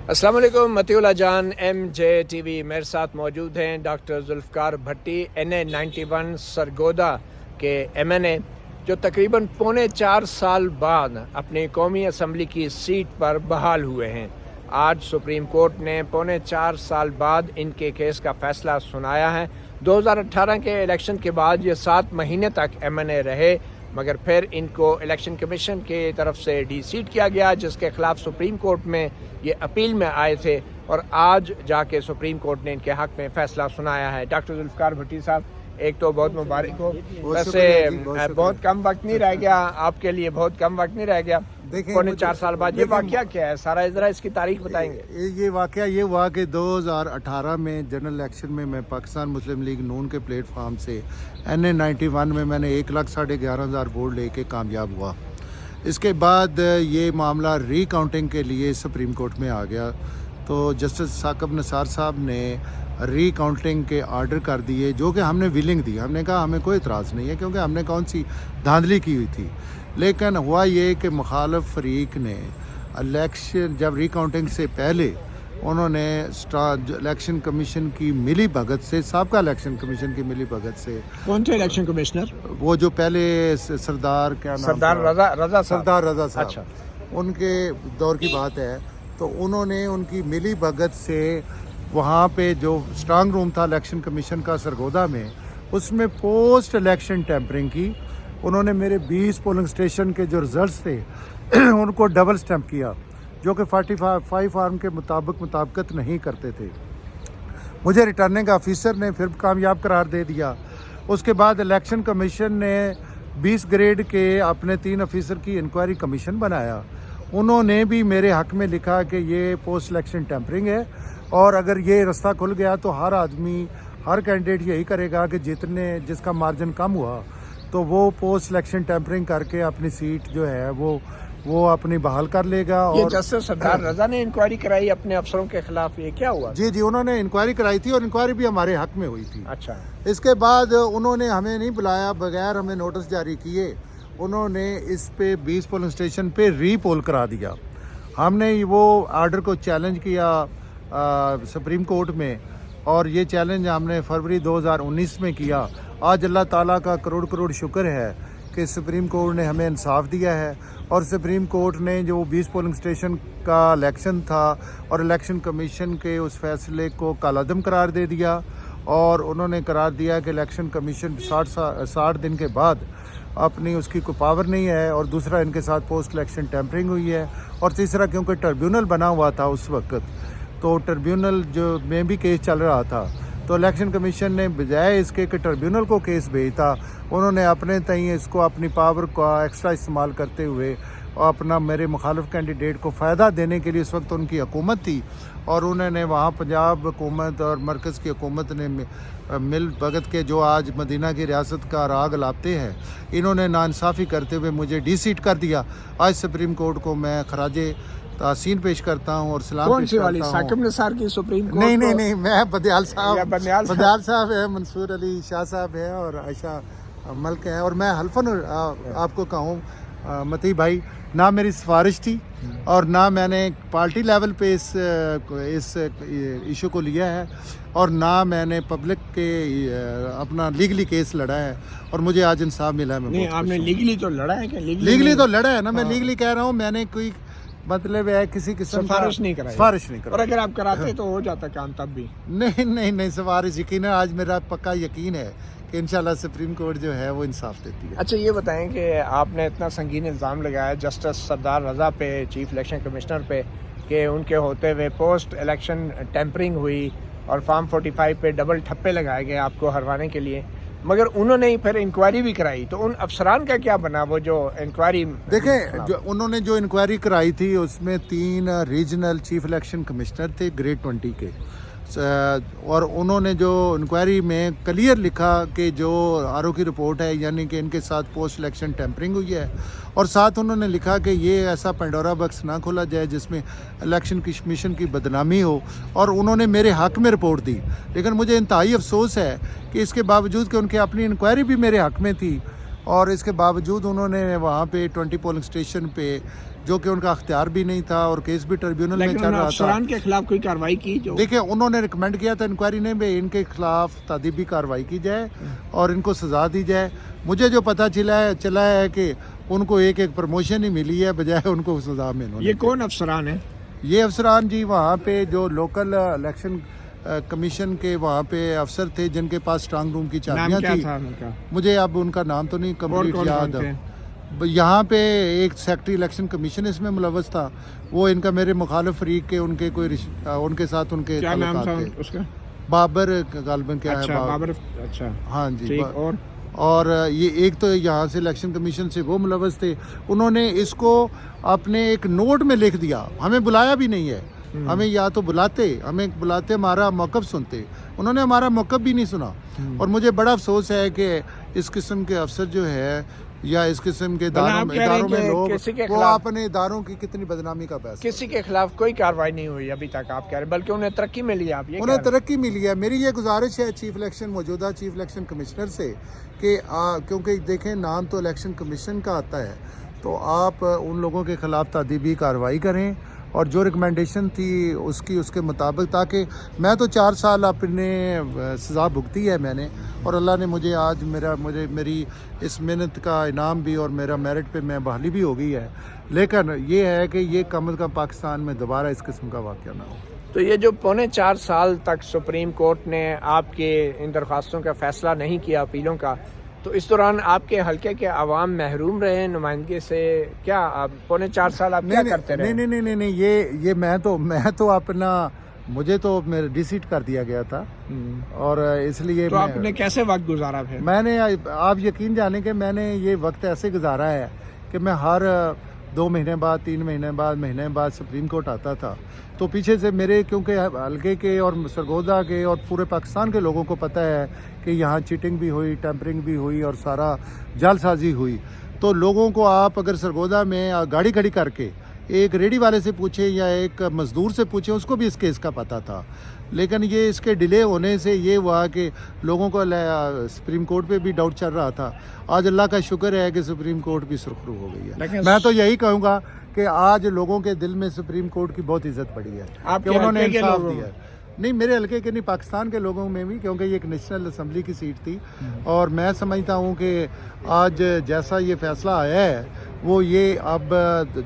अस्सलाम वालेकुम मतीउल्लाह जान MJTV मेरे साथ मौजूद हैं डॉक्टर जुल्फ़कार भट्टी NA91 सरगोदा के MNA जो तकरीबन पौने 4 साल बाद अपनी कौमी असम्बली की सीट पर बहाल हुए हैं। आज सुप्रीम कोर्ट ने पौने 4 साल बाद इनके केस का फैसला सुनाया है। 2018 के इलेक्शन के बाद ये 7 महीने तक MNA रहे, मगर फिर इनको इलेक्शन कमीशन के तरफ से डी-सीट किया गया, जिसके खिलाफ सुप्रीम कोर्ट में ये अपील में आए थे और आज जाके सुप्रीम कोर्ट ने इनके हक में फैसला सुनाया है। डॉक्टर जुल्फ़कार भट्टी साहब, एक तो बहुत मुबारक हो। वैसे बहुत कम वक्त नहीं रह गया आपके लिए, बहुत कम वक्त नहीं रह गया। पौने 4 साल बाद ये वाकया क्या है, सारा जरा इसकी तारीख बताएंगे। ये वाकया ये हुआ कि 2018 में जनरल इलेक्शन में मैं पाकिस्तान मुस्लिम लीग नून के प्लेटफार्म से NA91 में मैंने 1,11,500 वोट लेके कामयाब हुआ। इसके बाद ये मामला रीकाउंटिंग के लिए सुप्रीम कोर्ट में आ गया, तो जस्टिस साकिब निसार साहब ने रीकाउंटिंग के आर्डर कर दिए, जो कि हमने विलिंग दी। हमने कहा हमें कोई इतराज़ नहीं है, क्योंकि हमने कौन सी धांधली की हुई थी। लेकिन हुआ ये कि मुखालिफ फरीक ने इलेक्शन जब रिकाउंटिंग से पहले उन्होंने इलेक्शन कमीशन की मिली भगत से, साबका इलेक्शन कमीशन की मिली भगत से। कौन थे इलेक्शन कमिश्नर? वो जो पहले सरदार क्या नाम, सरदार रजा साहब। अच्छा, उनके दौर की बात है। तो उन्होंने उनकी मिली भगत से वहाँ पे जो स्ट्रांग रूम था इलेक्शन कमीशन का सरगोदा में, उसमें पोस्ट इलेक्शन टेम्परिंग की। उन्होंने मेरे 20 पोलिंग स्टेशन के जो रिजल्ट्स थे उनको डबल स्टैम्प किया, जो कि 45 फार्म के मुताबिकत नहीं करते थे। मुझे रिटर्निंग ऑफिसर ने फिर कामयाब करार दे दिया। उसके बाद इलेक्शन कमीशन ने 20 ग्रेड के अपने 3 ऑफिसर की इंक्वायरी कमीशन बनाया। उन्होंने भी मेरे हक में लिखा कि ये पोस्ट इलेक्शन टेम्परिंग है, और अगर ये रास्ता खुल गया तो हर आदमी, हर कैंडिडेट यही करेगा कि जिसका मार्जिन कम हुआ तो वो पोस्ट इलेक्शन टेम्परिंग करके अपनी सीट जो है वो अपनी बहाल कर लेगा। ये जस्टिस सरदार रजा ने इंक्वायरी कराई अपने अफसरों के खिलाफ, ये क्या हुआ? जी, उन्होंने इंक्वायरी कराई थी, और इंक्वायरी भी हमारे हक में हुई थी। अच्छा। इसके बाद उन्होंने हमें नहीं बुलाया, बगैर हमें नोटिस जारी किए उन्होंने इस पे 20 पोलिंग स्टेशन पे रीपोल करा दिया। हमने वो आर्डर को चैलेंज किया सुप्रीम कोर्ट में, और ये चैलेंज हमने फरवरी 2019 में किया। आज अल्लाह ताला का करोड़ शुक्र है कि सुप्रीम कोर्ट ने हमें इंसाफ दिया है, और सुप्रीम कोर्ट ने जो 20 पोलिंग स्टेशन का इलेक्शन था और इलेक्शन कमीशन के उस फैसले को कालादम करार दे दिया, और उन्होंने करार दिया कि इलेक्शन कमीशन 60 दिन के बाद अपनी उसकी कोई पावर नहीं है, और दूसरा इनके साथ पोस्ट इलेक्शन टेम्परिंग हुई है, और तीसरा क्योंकि ट्रिब्यूनल बना हुआ था उस वक्त, तो ट्रिब्यूनल जो में भी केस चल रहा था, तो इलेक्शन कमीशन ने बजाय इसके कि ट्रिब्यूनल को केस भेजता, उन्होंने अपने तय इसको अपनी पावर का एक्स्ट्रा इस्तेमाल करते हुए अपना मेरे मुखालिफ कैंडिडेट को फ़ायदा देने के लिए, इस वक्त उनकी हुकूमत थी, और उन्होंने वहाँ पंजाब हुकूमत और मरकज़ की हुकूमत ने मिल भगत के जो आज मदीना की रियासत का राग लाते हैं, इन्होंने नाइंसाफ़ी करते हुए मुझे डी-सीट कर दिया। आज सुप्रीम कोर्ट को मैं खराजे तासीन पेश करता हूँ और सलाम पेश करता हूँ। साकिब निसार की सुप्रीम कोर्ट? नहीं, मैं बदियाल साहब है, मंसूर अली शाह साहब है, और आयशा मलिक है। और मैं हल्फन आपको कहूँ मती भाई, ना मेरी सिफारिश थी और ना मैंने पार्टी लेवल पे इस इशू को लिया है, और ना मैंने पब्लिक के अपना लीगली केस लड़ा है, और मुझे आज इंसाफ मिला है। नहीं, आपने लीगली तो लड़ा है क्या? लीगली तो लड़ा है ना, मैं लीगली कह रहा हूँ। मैंने कोई मतलब है किसी किस्म सिफारिश नहीं कराई। और अगर आप कराते तो हो जाता काम तब भी? नहीं, सिफारिश यकीन है, आज मेरा पक्का यकीन है कि इंशाल्लाह सुप्रीम कोर्ट जो है वो इंसाफ देती है। अच्छा, ये बताएं कि आपने इतना संगीन इल्ज़ाम लगाया जस्टिस सरदार रजा पे, चीफ इलेक्शन कमिश्नर पे, कि उनके होते हुए पोस्ट इलेक्शन टेम्परिंग हुई और फॉर्म 45 पे डबल ठप्पे लगाए गए आपको हरवाने के लिए, मगर उन्होंने ही फिर इंक्वायरी भी कराई, तो उन अफसरान का क्या बना? वो जो इंक्वायरी देखें, जो उन्होंने जो इंक्वायरी कराई थी उसमें 3 रीजनल चीफ इलेक्शन कमिश्नर थे ग्रेड 20 के, और उन्होंने जो इंक्वायरी में क्लियर लिखा कि जो आरओ की रिपोर्ट है, यानी कि इनके साथ पोस्ट इलेक्शन टेम्परिंग हुई है, और साथ उन्होंने लिखा कि ये ऐसा पेंडोरा बॉक्स ना खोला जाए जिसमें इलेक्शन कमीशन की बदनामी हो, और उन्होंने मेरे हक में रिपोर्ट दी। लेकिन मुझे इंतहाई अफसोस है कि इसके बावजूद कि उनकी अपनी इंक्वायरी भी मेरे हक में थी, और इसके बावजूद उन्होंने वहाँ पे 20 पोलिंग स्टेशन पे जो कि उनका अख्तियार भी नहीं था और केस भी ट्रिब्यूनल में लेकिन चल रहा था। अफसरान के खिलाफ कोई कार्रवाई की जो देखिए उन्होंने रिकमेंड किया था इंक्वायरी ने भी इनके खिलाफ तादीबी कार्रवाई की जाए और इनको सज़ा दी जाए। मुझे जो पता चला है कि उनको एक प्रमोशन ही मिली है बजाय उनको सज़ा में। ये कौन अफसरान है? ये अफसरान जी वहाँ पे जो लोकल इलेक्शन कमीशन के वहाँ पे अफसर थे जिनके पास स्ट्रांग रूम की नाम चाबियाँ क्या थी। था उनका? मुझे अब उनका नाम तो नहीं कंप्लीट कौन याद थे? है। यहाँ पे एक सेक्रेटरी इलेक्शन कमीशन इसमें मुलव्वस था, वो इनका मेरे मुखालिफ फरीक के उनके उनके साथ उनके क्या नाम था ताल्लुकात थे। उसका? बाबर गालबन क्या अच्छा, है बाबर। अच्छा हाँ जी। ठीक। और ये एक तो यहाँ से इलेक्शन कमीशन से वो मुलव्वस थे, उन्होंने इसको अपने एक नोट में लिख दिया, हमें बुलाया भी नहीं है। हमें या तो हमें बुलाते हमारा मौक़िफ़ सुनते, उन्होंने हमारा मौक़िफ़ भी नहीं सुना। और मुझे बड़ा अफसोस है कि इस किस्म के अफसर जो है या इस किस्म के इदारों में लोग वो अपने इदारों की कितनी बदनामी का पैसा। किसी के खिलाफ कोई कार्रवाई नहीं हुई अभी तक आप कह रहे, बल्कि उन्हें तरक्की मिली है। आप ये उन्हें तरक्की मिली है। मेरी ये गुजारिश है मौजूदा चीफ इलेक्शन कमिश्नर से कि क्योंकि देखें नाम तो इलेक्शन कमीशन का आता है, तो आप उन लोगों के खिलाफ तादीबी कार्रवाई करें और जो रिकमेंडेशन थी उसके मुताबिक, ताकि मैं तो 4 साल अपने सज़ा भुगती है मैंने, और अल्लाह ने मुझे आज मेरी इस मेहनत का इनाम भी और मेरा मेरिट पे मैं बहाली भी हो गई है। लेकिन ये है कि ये कम अज़ कम पाकिस्तान में दोबारा इस किस्म का वाक़या ना हो। तो ये जो 4.25 साल तक सुप्रीम कोर्ट ने आपके इन दरख्वास्तों का फ़ैसला नहीं किया, अपीलों का, तो इस दौरान आपके हलके के अवाम महरूम रहे नुमाइंदगी से? क्या आप 4.25 साल आप क्या करते रहे? नहीं, ये मैं तो अपना, मुझे तो मेरे डिसीट कर दिया गया था और इसलिए तो आपने कैसे वक्त गुजारा फिर? मैंने, आप यकीन जाने कि मैंने ये वक्त ऐसे गुजारा है कि मैं हर 2 महीने बाद, 3 महीने बाद सुप्रीम कोर्ट आता था। तो पीछे से मेरे, क्योंकि हल्के के और सरगोदा के और पूरे पाकिस्तान के लोगों को पता है कि यहाँ चीटिंग भी हुई, टेम्परिंग भी हुई और सारा जालसाजी हुई। तो लोगों को आप अगर सरगोदा में गाड़ी खड़ी करके एक रेडी वाले से पूछे या एक मज़दूर से पूछे, उसको भी इस केस का पता था। लेकिन ये इसके डिले होने से ये हुआ कि लोगों को सुप्रीम कोर्ट पे भी डाउट चल रहा था। आज अल्लाह का शुक्र है कि सुप्रीम कोर्ट भी सुरखरू हो गई है। मैं तो यही कहूँगा कि आज लोगों के दिल में सुप्रीम कोर्ट की बहुत इज्जत बढ़ी है कि उन्होंने इंसाफ दिया है। नहीं, मेरे हल्के के नहीं, पाकिस्तान के लोगों में भी, क्योंकि ये एक नेशनल असम्बली की सीट थी। और मैं समझता हूँ कि आज जैसा ये फैसला आया है वो ये अब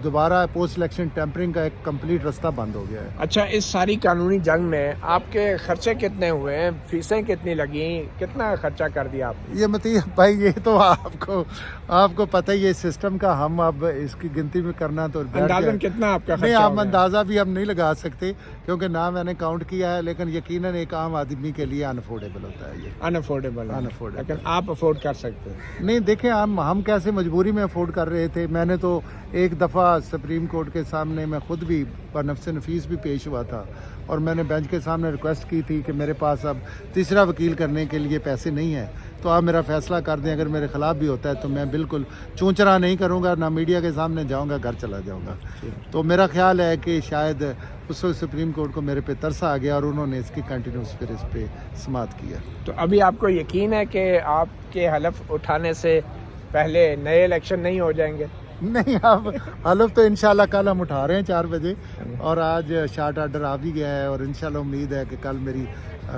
दोबारा पोस्ट इलेक्शन टेम्परिंग का एक कंप्लीट रास्ता बंद हो गया है। अच्छा, इस सारी कानूनी जंग में आपके खर्चे कितने हुए हैं? फीसें कितनी लगी? कितना खर्चा कर दिया आपने? ये मतलब भाई, ये तो आपको पता ही है सिस्टम का। हम अब इसकी गिनती में करना तो अंदाज़न कितना आपका खर्चा? नहीं, आप अंदाज़ा भी हम नहीं लगा सकते क्योंकि ना मैंने काउंट किया है, लेकिन यकीनन एक आम आदमी के लिए अनअफोर्डेबल होता है ये। अनअफोर्डेबल। लेकिन आप अफोर्ड कर सकते हैं? नहीं, देखें हम कैसे मजबूरी में अफोर्ड कर रहे थे। मैंने तो एक दफ़ा सुप्रीम कोर्ट के सामने मैं खुद भी नफ्स नफीस भी पेश हुआ था और मैंने बेंच के सामने रिक्वेस्ट की थी कि मेरे पास अब तीसरा वकील करने के लिए पैसे नहीं है, तो आप मेरा फ़ैसला कर दें। अगर मेरे ख़िलाफ़ भी होता है तो मैं बिल्कुल चूंचरा नहीं करूँगा, ना मीडिया के सामने जाऊँगा, घर चला जाऊँगा। तो मेरा ख्याल है कि शायद उस वक्त सुप्रीम कोर्ट को मेरे पे तरस आ गया और उन्होंने इसकी कंटिन्यूस फिर इस पर समात किया। तो अभी आपको यकीन है कि आपके हलफ उठाने से पहले नए इलेक्शन नहीं हो जाएंगे? नहीं, अब हलफ तो इंशाल्लाह कल हम उठा रहे हैं 4 बजे और आज शार्ट आर्डर आ भी गया है और इंशाल्लाह उम्मीद है कि कल मेरी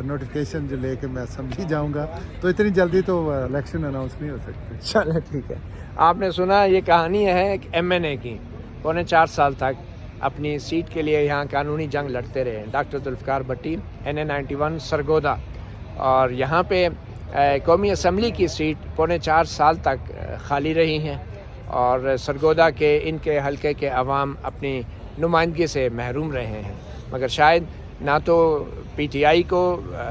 नोटिफिकेशन जो लेके मैं असेंबली जाऊंगा। तो इतनी जल्दी तो इलेक्शन अनाउंस नहीं हो सकते। चलो ठीक है। आपने सुना, ये कहानी है MNA की। 4.25 साल तक अपनी सीट के लिए यहाँ कानूनी जंग लड़ते रहे डॉक्टर जुल्फ़कार भट्टी, NA 91 सरगोदा। और यहाँ पे कौमी असम्बली की सीट 4.25 साल तक खाली रही हैं और सरगोदा के इनके हलके के अवाम अपनी नुमाइंदगी से महरूम रहे हैं। मगर शायद ना तो PTI को,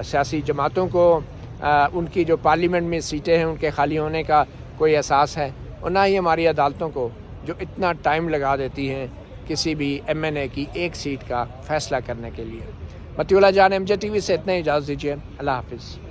सियासी जमातों को उनकी जो पार्लियामेंट में सीटें हैं उनके खाली होने का कोई एहसास है, और ना ही हमारी अदालतों को जो इतना टाइम लगा देती हैं किसी भी MNA की एक सीट का फ़ैसला करने के लिए। मतीउल्लाह जान, MJ TV से इतना ही, इजाज़त दीजिए। अल्लाह हाफ़िज़।